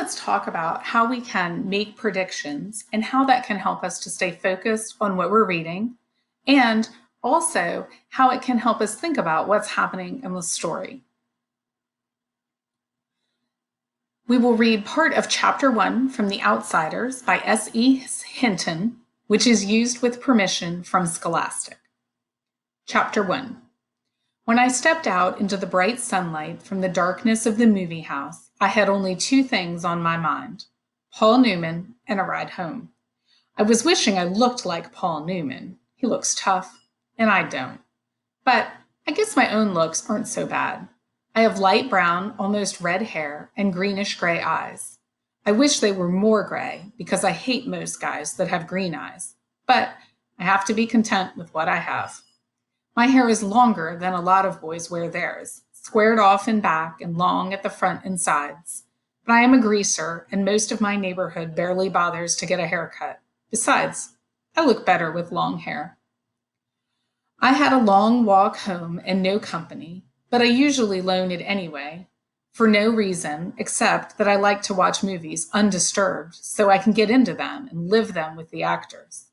let's talk about how we can make predictions and how that can help us to stay focused on what we're reading, and also how it can help us think about what's happening in the story. We will read part of Chapter 1 from The Outsiders by S.E. Hinton, which is used with permission from Scholastic. Chapter 1. When I stepped out into the bright sunlight from the darkness of the movie house, I had only two things on my mind: Paul Newman and a ride home. I was wishing I looked like Paul Newman. He looks tough, and I don't. But I guess my own looks aren't so bad. I have light brown, almost red hair and greenish gray eyes. I wish they were more gray because I hate most guys that have green eyes. But I have to be content with what I have. My hair is longer than a lot of boys wear theirs, squared off in back and long at the front and sides. But I am a greaser, and most of my neighborhood barely bothers to get a haircut. Besides, I look better with long hair. I had a long walk home and no company, but I usually loan it anyway, for no reason except that I like to watch movies undisturbed so I can get into them and live them with the actors.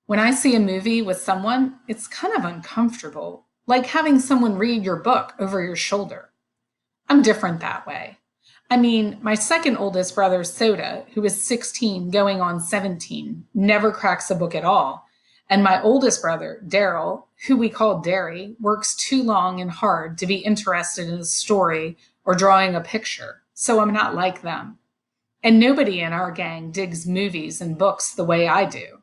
When I see a movie with someone, it's kind of uncomfortable, like having someone read your book over your shoulder. I'm different that way. I mean, my second oldest brother, Soda, who is 16 going on 17, never cracks a book at all. And my oldest brother, Daryl, who we call Derry, works too long and hard to be interested in a story or drawing a picture, so I'm not like them. And nobody in our gang digs movies and books the way I do.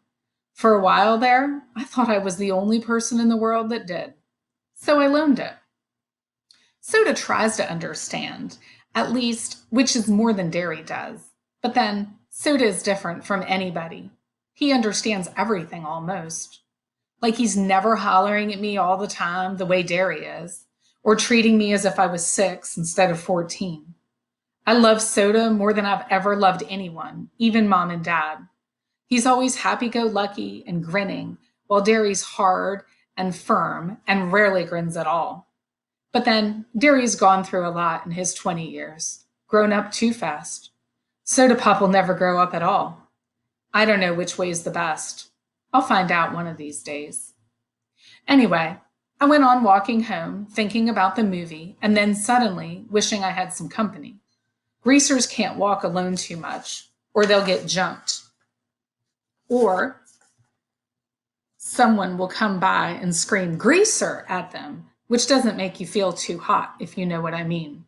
For a while there, I thought I was the only person in the world that did. So I loaned it. Soda tries to understand, at least, which is more than Derry does. But then, Soda is different from anybody. He understands everything almost. Like he's never hollering at me all the time the way Derry is, or treating me as if I was 6 instead of 14. I love Soda more than I've ever loved anyone, even Mom and Dad. He's always happy-go-lucky and grinning, while Derry's hard and firm and rarely grins at all. But then, Derry's gone through a lot in his 20 years, grown up too fast. Soda Pop will never grow up at all. I don't know which way's the best. I'll find out one of these days. Anyway, I went on walking home, thinking about the movie, and then suddenly wishing I had some company. Greasers can't walk alone too much, or they'll get jumped. Or someone will come by and scream "Greaser" at them, which doesn't make you feel too hot, if you know what I mean.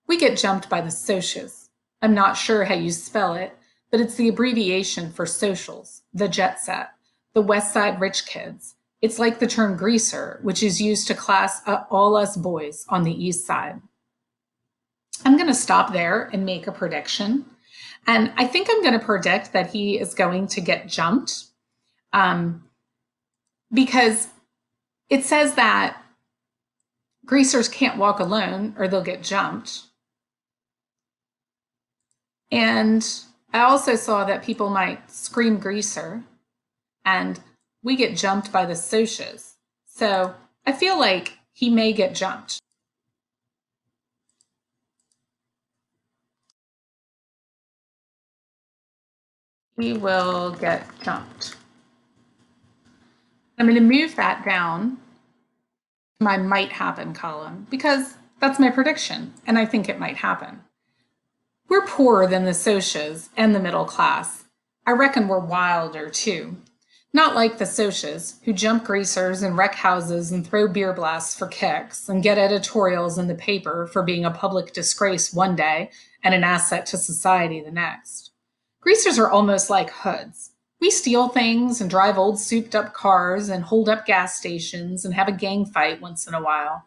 We get jumped by the socias. I'm not sure how you spell it, but it's the abbreviation for socials, the jet set, the West Side rich kids. It's like the term greaser, which is used to class all us boys on the East Side. I'm going to stop there and make a prediction. And I think I'm going to predict that he is going to get jumped because it says that greasers can't walk alone or they'll get jumped. And I also saw that people might scream greaser and we get jumped by the socias. So I feel like he may get jumped. He will get jumped. I'm going to move that down to my might happen column because that's my prediction and I think it might happen. We're poorer than the socias and the middle class. I reckon we're wilder too. Not like the socias who jump greasers and wreck houses and throw beer blasts for kicks and get editorials in the paper for being a public disgrace one day and an asset to society the next. Greasers are almost like hoods. We steal things and drive old souped-up cars and hold up gas stations and have a gang fight once in a while.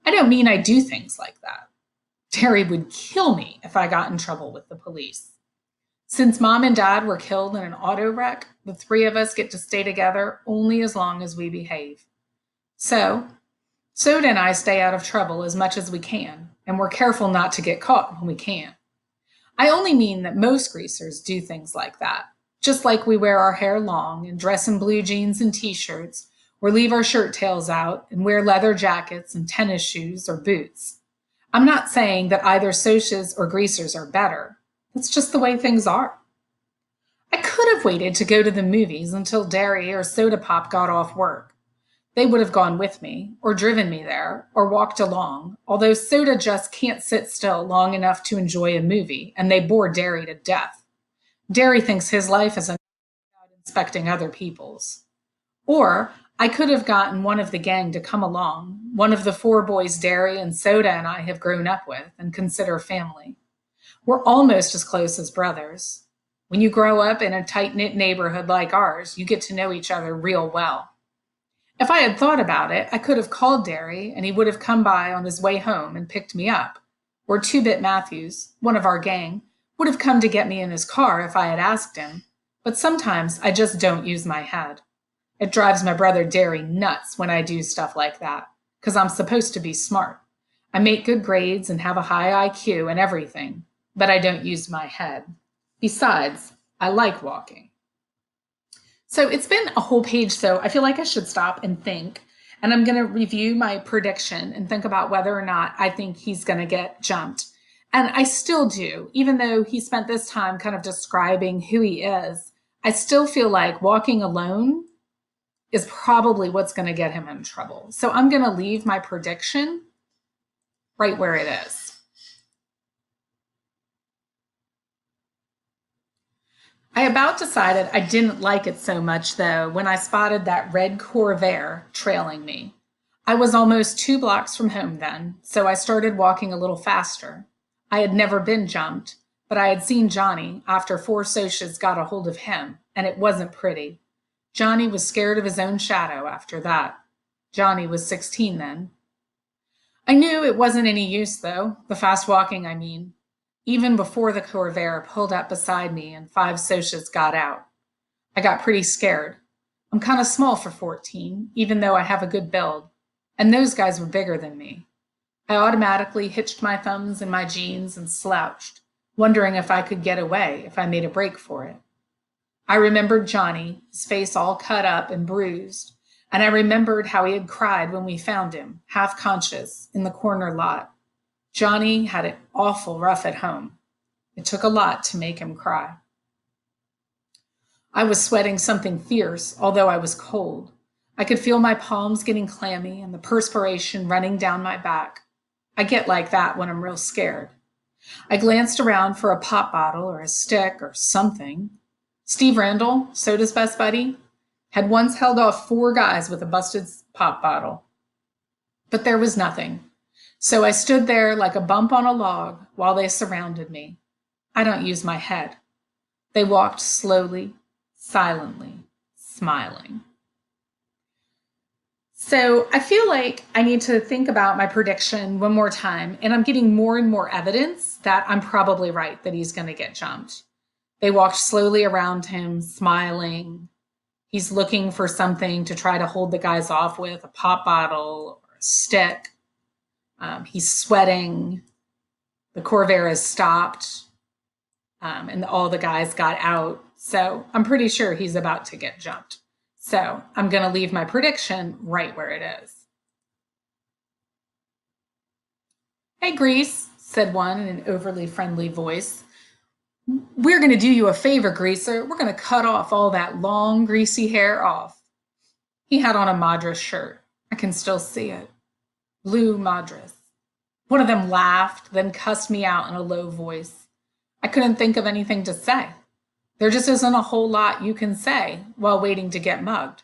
I don't mean I do things like that. Terry would kill me if I got in trouble with the police. Since Mom and Dad were killed in an auto wreck, the three of us get to stay together only as long as we behave. So, Soda and I stay out of trouble as much as we can, and we're careful not to get caught when we can. I only mean that most greasers do things like that, just like we wear our hair long and dress in blue jeans and t-shirts, or leave our shirt tails out and wear leather jackets and tennis shoes or boots. I'm not saying that either socias or greasers are better. That's just the way things are. I could have waited to go to the movies until Dairy or Soda Pop got off work. They would have gone with me, or driven me there, or walked along, although Soda just can't sit still long enough to enjoy a movie, and they bore Dairy to death. Dairy thinks his life is about inspecting other people's. Or I could have gotten one of the gang to come along, one of the four boys Dairy and Soda and I have grown up with and consider family. We're almost as close as brothers. When you grow up in a tight-knit neighborhood like ours, you get to know each other real well. If I had thought about it, I could have called Derry and he would have come by on his way home and picked me up. Or Two-Bit Matthews, one of our gang, would have come to get me in his car if I had asked him. But sometimes I just don't use my head. It drives my brother Derry nuts when I do stuff like that, because I'm supposed to be smart. I make good grades and have a high IQ and everything, but I don't use my head. Besides, I like walking. So it's been a whole page, so I feel like I should stop and think. And I'm going to review my prediction and think about whether or not I think he's going to get jumped. And I still do, even though he spent this time kind of describing who he is, I still feel like walking alone is probably what's going to get him in trouble. So I'm going to leave my prediction right where it is. I about decided I didn't like it so much, though, when I spotted that red Corvair trailing me. I was almost 2 blocks from home then, so I started walking a little faster. I had never been jumped, but I had seen Johnny after 4 socias got a hold of him, and it wasn't pretty. Johnny was scared of his own shadow after that. Johnny was 16 then. I knew it wasn't any use, though, the fast walking, I mean. Even before the Corvair pulled up beside me and 5 socias got out. I got pretty scared. I'm kind of small for 14, even though I have a good build, and those guys were bigger than me. I automatically hitched my thumbs in my jeans and slouched, wondering if I could get away if I made a break for it. I remembered Johnny, his face all cut up and bruised, and I remembered how he had cried when we found him, half conscious, in the corner lot. Johnny had it awful rough at home. It took a lot to make him cry. I was sweating something fierce, although I was cold. I could feel my palms getting clammy and the perspiration running down my back. I get like that when I'm real scared. I glanced around for a pop bottle or a stick or something. Steve Randall, Soda's best buddy, had once held off 4 guys with a busted pop bottle. But there was nothing. So I stood there like a bump on a log while they surrounded me. I don't use my head. They walked slowly, silently, smiling. So I feel like I need to think about my prediction one more time, and I'm getting more and more evidence that I'm probably right, that he's going to get jumped. They walked slowly around him, smiling. He's looking for something to try to hold the guys off with, a pop bottle or a stick. He's sweating. The Corvair has stopped, and all the guys got out. So I'm pretty sure he's about to get jumped. So I'm going to leave my prediction right where it is. Hey, Grease, said one in an overly friendly voice. We're going to do you a favor, Greaser. We're going to cut off all that long, greasy hair off. He had on a Madras shirt. I can still see it. Blue Madras. One of them laughed, then cussed me out in a low voice. I couldn't think of anything to say. There just isn't a whole lot you can say while waiting to get mugged.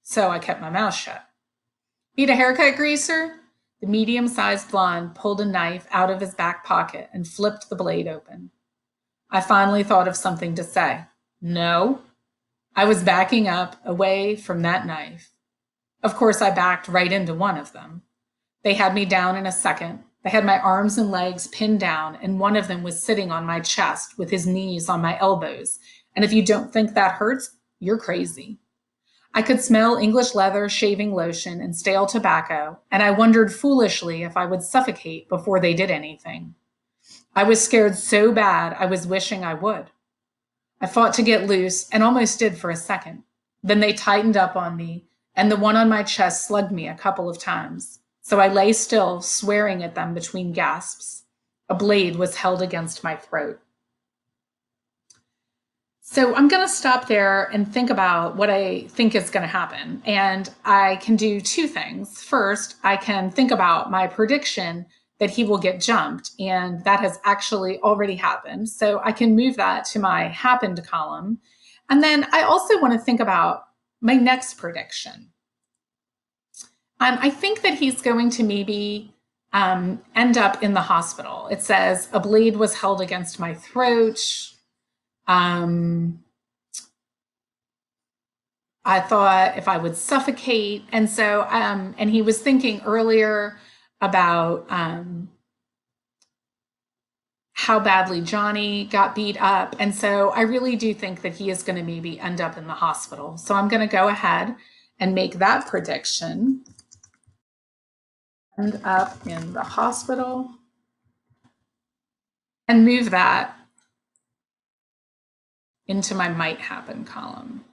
So I kept my mouth shut. Need a haircut, Greaser? The medium-sized blonde pulled a knife out of his back pocket and flipped the blade open. I finally thought of something to say. No. I was backing up away from that knife. Of course, I backed right into one of them. They had me down in a second. They had my arms and legs pinned down, and one of them was sitting on my chest with his knees on my elbows. And if you don't think that hurts, you're crazy. I could smell English leather, shaving lotion, and stale tobacco, and I wondered foolishly if I would suffocate before they did anything. I was scared so bad I was wishing I would. I fought to get loose and almost did for a second. Then they tightened up on me, and the one on my chest slugged me a couple of times. So I lay still, swearing at them between gasps. A blade was held against my throat. So I'm going to stop there and think about what I think is going to happen. And I can do two things. First, I can think about my prediction that he will get jumped, and that has actually already happened. So I can move that to my happened column. And then I also want to think about my next prediction. I think that he's going to maybe end up in the hospital. It says a blade was held against my throat. I thought if I would suffocate. And so, and he was thinking earlier about how badly Johnny got beat up. And so I really do think that he is going to maybe end up in the hospital. So I'm going to go ahead and make that prediction. End up in the hospital and move that into my might happen column.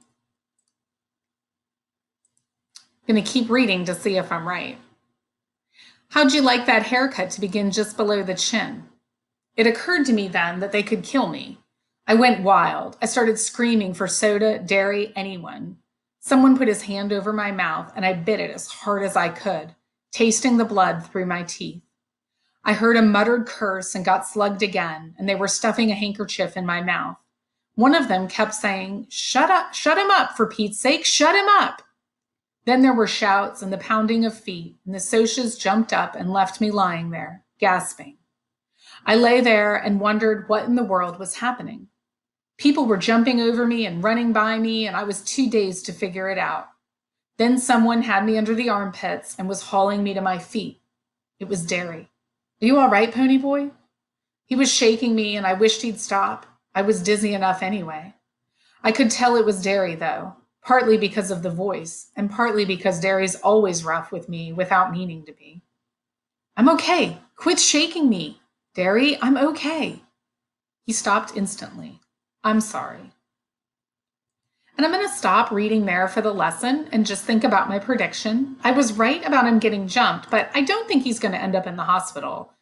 I'm going to keep reading to see if I'm right. How'd you like that haircut to begin just below the chin? It occurred to me then that they could kill me. I went wild. I started screaming for soda, dairy, anyone. Someone put his hand over my mouth and I bit it as hard as I could, tasting the blood through my teeth. I heard a muttered curse and got slugged again, and they were stuffing a handkerchief in my mouth. One of them kept saying, "Shut up, shut him up, for Pete's sake, shut him up." Then there were shouts and the pounding of feet, and the Socs jumped up and left me lying there, gasping. I lay there and wondered what in the world was happening. People were jumping over me and running by me, and I was too dazed to figure it out. Then someone had me under the armpits and was hauling me to my feet. It was Derry. "Are you all right, Pony Boy?" He was shaking me, and I wished he'd stop. I was dizzy enough anyway. I could tell it was Derry, though, partly because of the voice, and partly because Derry's always rough with me without meaning to be. "I'm okay. Quit shaking me. Derry, I'm okay." He stopped instantly. "I'm sorry." And I'm going to stop reading there for the lesson and just think about my prediction. I was right about him getting jumped, but I don't think he's going to end up in the hospital.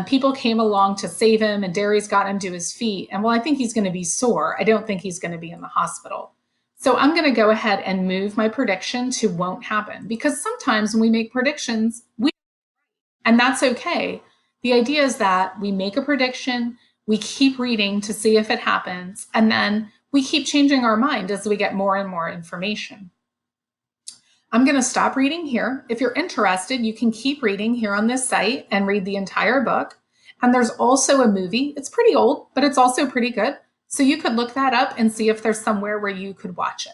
People came along to save him, and Derry's got him to his feet. And while I think he's going to be sore, I don't think he's going to be in the hospital. So I'm going to go ahead and move my prediction to won't happen, because sometimes when we make predictions, and that's okay. The idea is that we make a prediction, we keep reading to see if it happens, and then we keep changing our mind as we get more and more information. I'm going to stop reading here. If you're interested, you can keep reading here on this site and read the entire book. And there's also a movie. It's pretty old, but it's also pretty good. So you could look that up and see if there's somewhere where you could watch it.